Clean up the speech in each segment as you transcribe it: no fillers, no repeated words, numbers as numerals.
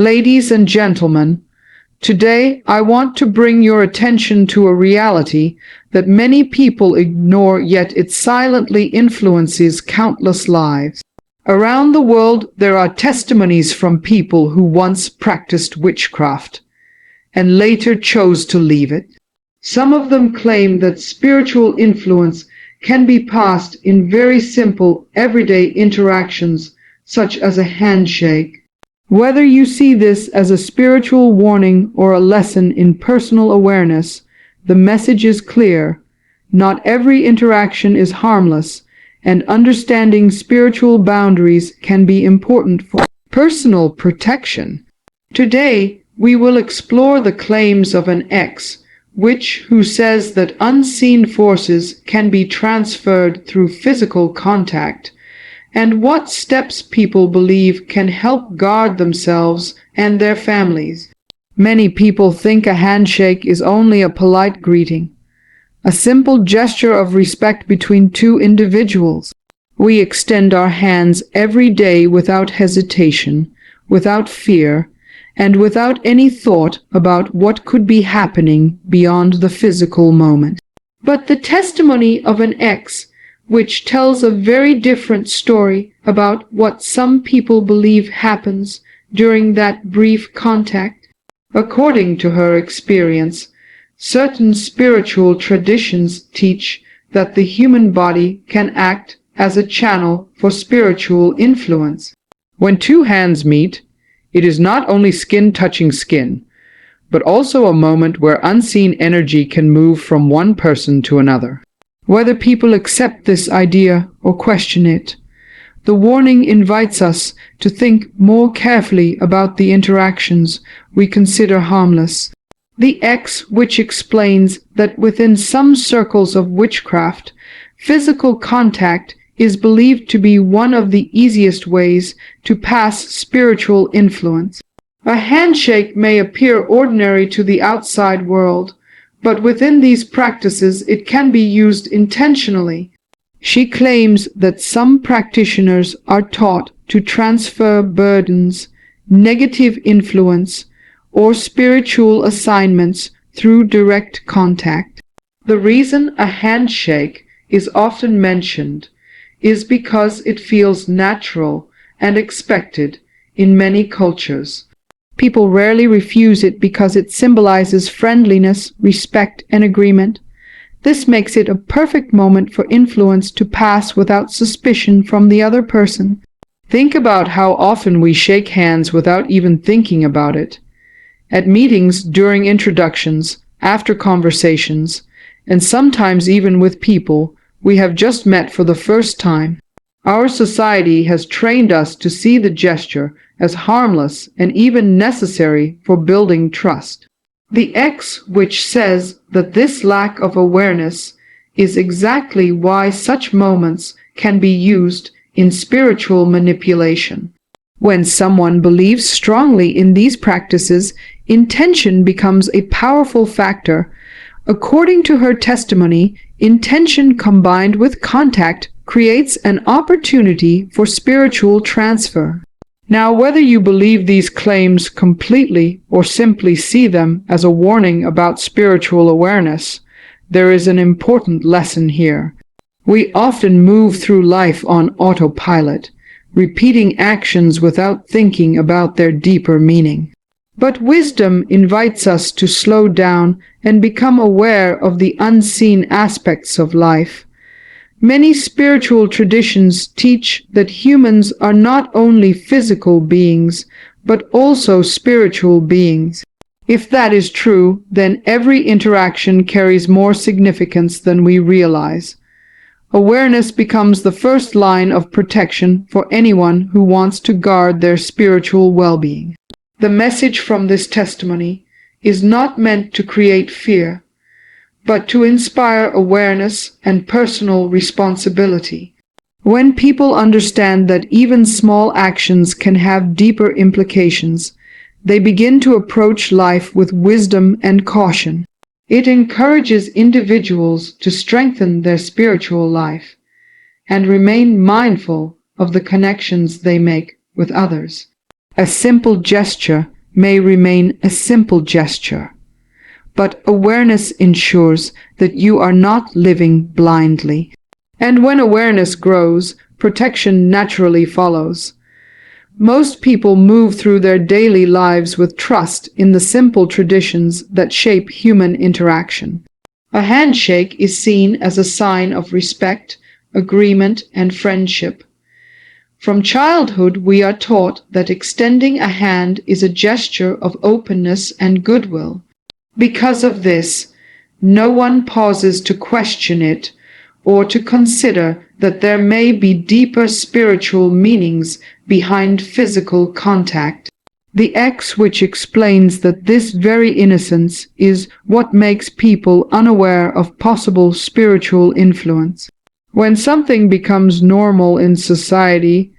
Ladies and gentlemen, today I want to bring your attention to a reality that many people ignore, yet it silently influences countless lives. Around the world, there are testimonies from people who once practiced witchcraft and later chose to leave it. Some of them claim that spiritual influence can be passed in very simple, everyday interactions, such as a handshake. Whether you see this as a spiritual warning or a lesson in personal awareness, the message is clear. Not every interaction is harmless, and understanding spiritual boundaries can be important for personal protection. Today, we will explore the claims of an ex-witch who says that unseen forces can be transferred through physical contact, and what steps people believe can help guard themselves and their families. Many people think a handshake is only a polite greeting, a simple gesture of respect between two individuals. We extend our hands every day without hesitation, without fear, and without any thought about what could be happening beyond the physical moment. But the testimony of an ex-witch tells a very different story about what some people believe happens during that brief contact. According to her experience, certain spiritual traditions teach that the human body can act as a channel for spiritual influence. When two hands meet, it is not only skin touching skin, but also a moment where unseen energy can move from one person to another. Whether people accept this idea or question it, the warning invites us to think more carefully about the interactions we consider harmless. The ex-witch explains that within some circles of witchcraft, physical contact is believed to be one of the easiest ways to pass spiritual influence. A handshake may appear ordinary to the outside world, but within these practices it can be used intentionally. She claims that some practitioners are taught to transfer burdens, negative influence, or spiritual assignments through direct contact. The reason a handshake is often mentioned is because it feels natural and expected in many cultures. People rarely refuse it because it symbolizes friendliness, respect, and agreement. This makes it a perfect moment for influence to pass without suspicion from the other person. Think about how often we shake hands without even thinking about it. At meetings, during introductions, after conversations, and sometimes even with people we have just met for the first time. Our society has trained us to see the gesture as harmless and even necessary for building trust. The ex-witch says that this lack of awareness is exactly why such moments can be used in spiritual manipulation. When someone believes strongly in these practices, intention becomes a powerful factor. According to her testimony, intention combined with contact creates an opportunity for spiritual transfer. Now, whether you believe these claims completely or simply see them as a warning about spiritual awareness, there is an important lesson here. We often move through life on autopilot, repeating actions without thinking about their deeper meaning. But wisdom invites us to slow down and become aware of the unseen aspects of life. Many spiritual traditions teach that humans are not only physical beings, but also spiritual beings. If that is true, then every interaction carries more significance than we realize. Awareness becomes the first line of protection for anyone who wants to guard their spiritual well-being. The message from this testimony is not meant to create fear, but to inspire awareness and personal responsibility. When people understand that even small actions can have deeper implications, they begin to approach life with wisdom and caution. It encourages individuals to strengthen their spiritual life and remain mindful of the connections they make with others. A simple gesture may remain a simple gesture, but awareness ensures that you are not living blindly. And when awareness grows, protection naturally follows. Most people move through their daily lives with trust in the simple traditions that shape human interaction. A handshake is seen as a sign of respect, agreement, and friendship. From childhood, we are taught that extending a hand is a gesture of openness and goodwill. Because of this, no one pauses to question it or to consider that there may be deeper spiritual meanings behind physical contact. The X which explains that this very innocence is what makes people unaware of possible spiritual influence. When something becomes normal in society,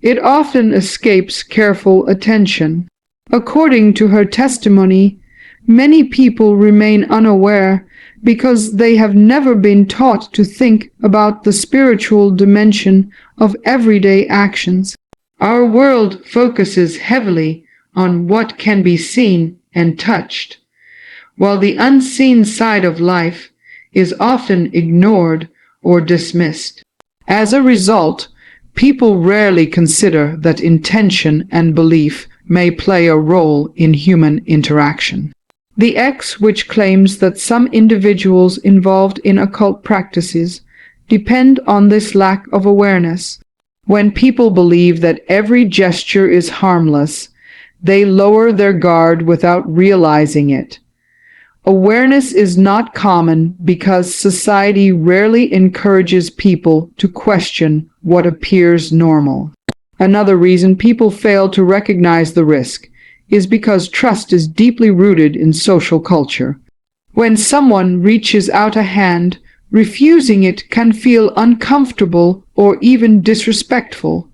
it often escapes careful attention. According to her testimony, many people remain unaware because they have never been taught to think about the spiritual dimension of everyday actions. Our world focuses heavily on what can be seen and touched, while the unseen side of life is often ignored or dismissed. As a result, people rarely consider that intention and belief may play a role in human interaction. The X which claims that some individuals involved in occult practices depend on this lack of awareness. When people believe that every gesture is harmless, they lower their guard without realizing it. Awareness is not common because society rarely encourages people to question what appears normal. Another reason people fail to recognize the risk is because trust is deeply rooted in social culture. When someone reaches out a hand, refusing it can feel uncomfortable or even disrespectful.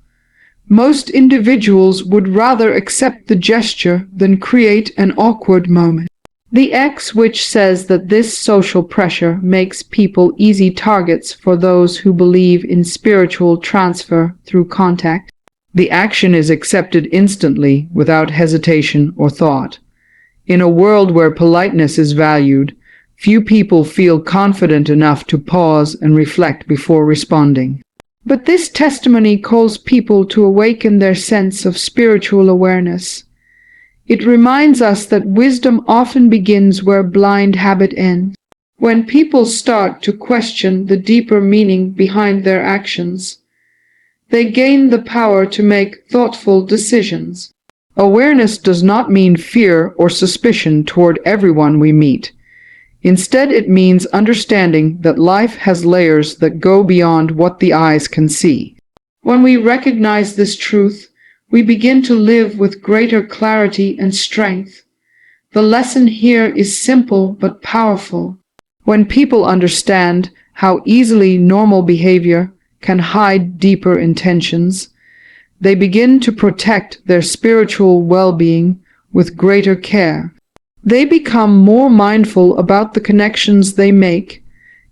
Most individuals would rather accept the gesture than create an awkward moment. The X which says that this social pressure makes people easy targets for those who believe in spiritual transfer through contact. The action is accepted instantly without hesitation or thought. In a world where politeness is valued, few people feel confident enough to pause and reflect before responding. But this testimony calls people to awaken their sense of spiritual awareness. It reminds us that wisdom often begins where blind habit ends. When people start to question the deeper meaning behind their actions, they gain the power to make thoughtful decisions. Awareness does not mean fear or suspicion toward everyone we meet. Instead, it means understanding that life has layers that go beyond what the eyes can see. When we recognize this truth, we begin to live with greater clarity and strength. The lesson here is simple but powerful. When people understand how easily normal behavior can hide deeper intentions, they begin to protect their spiritual well-being with greater care. They become more mindful about the connections they make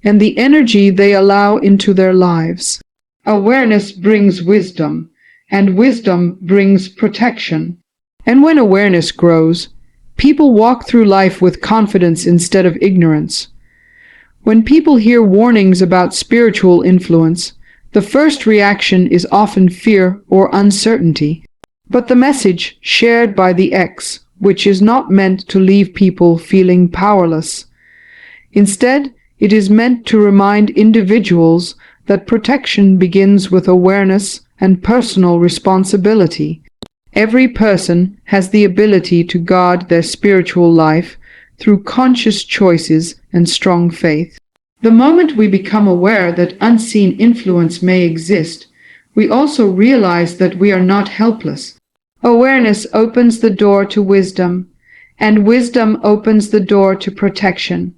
and the energy they allow into their lives. Awareness brings wisdom, and wisdom brings protection. And when awareness grows, people walk through life with confidence instead of ignorance. When people hear warnings about spiritual influence, the first reaction is often fear or uncertainty. But the message shared by the X, which is not meant to leave people feeling powerless. Instead, it is meant to remind individuals that protection begins with awareness and personal responsibility. Every person has the ability to guard their spiritual life through conscious choices and strong faith. The moment we become aware that unseen influence may exist, we also realize that we are not helpless. Awareness opens the door to wisdom, and wisdom opens the door to protection.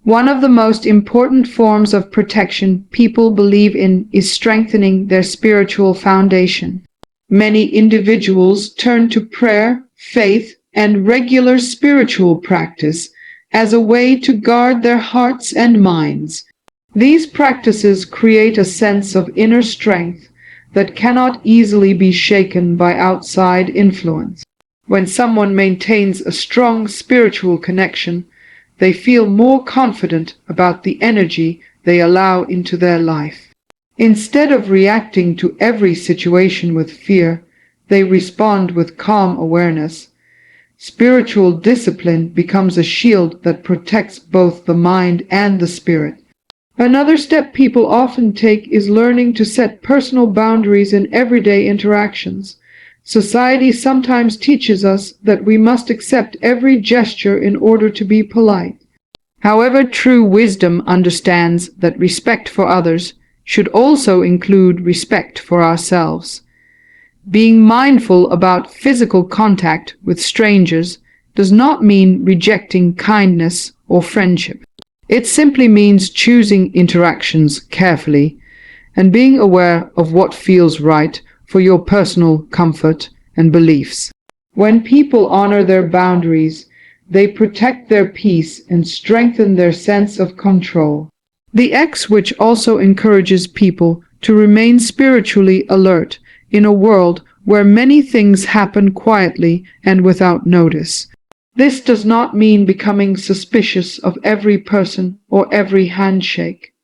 One of the most important forms of protection people believe in is strengthening their spiritual foundation. Many individuals turn to prayer, faith, and regular spiritual practice as a way to guard their hearts and minds. These practices create a sense of inner strength that cannot easily be shaken by outside influence. When someone maintains a strong spiritual connection, they feel more confident about the energy they allow into their life. Instead of reacting to every situation with fear, they respond with calm awareness. Spiritual discipline becomes a shield that protects both the mind and the spirit. Another step people often take is learning to set personal boundaries in everyday interactions. Society sometimes teaches us that we must accept every gesture in order to be polite. However, true wisdom understands that respect for others should also include respect for ourselves. Being mindful about physical contact with strangers does not mean rejecting kindness or friendship. It simply means choosing interactions carefully and being aware of what feels right for your personal comfort and beliefs. When people honor their boundaries, they protect their peace and strengthen their sense of control. The X which also encourages people to remain spiritually alert in a world where many things happen quietly and without notice. This does not mean becoming suspicious of every person or every handshake.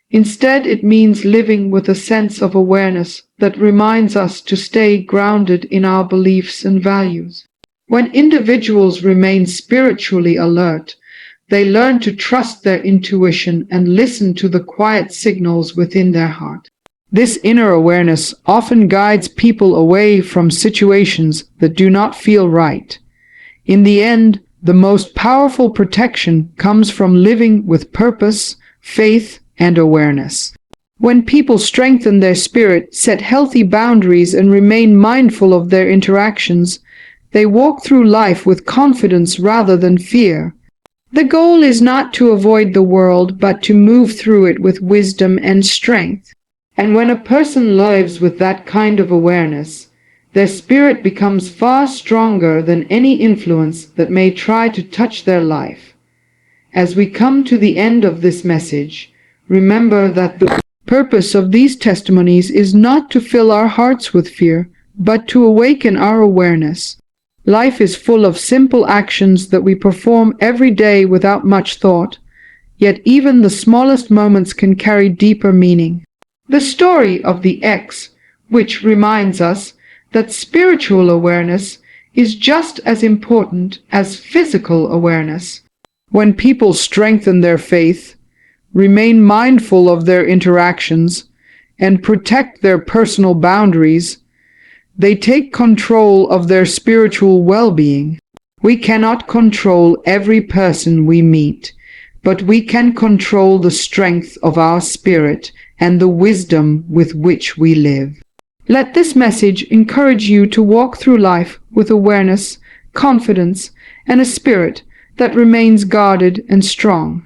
Instead, it means living with a sense of awareness that reminds us to stay grounded in our beliefs and values. When individuals remain spiritually alert, they learn to trust their intuition and listen to the quiet signals within their heart. This inner awareness often guides people away from situations that do not feel right. In the end, the most powerful protection comes from living with purpose, faith, and awareness. When people strengthen their spirit, set healthy boundaries, and remain mindful of their interactions, they walk through life with confidence rather than fear. The goal is not to avoid the world, but to move through it with wisdom and strength. And when a person lives with that kind of awareness, their spirit becomes far stronger than any influence that may try to touch their life. As we come to the end of this message, remember that the purpose of these testimonies is not to fill our hearts with fear, but to awaken our awareness. Life is full of simple actions that we perform every day without much thought, yet even the smallest moments can carry deeper meaning. The story of the X, which reminds us that spiritual awareness is just as important as physical awareness. When people strengthen their faith, remain mindful of their interactions, and protect their personal boundaries, they take control of their spiritual well-being. We cannot control every person we meet, but we can control the strength of our spirit and the wisdom with which we live. Let this message encourage you to walk through life with awareness, confidence, and a spirit that remains guarded and strong.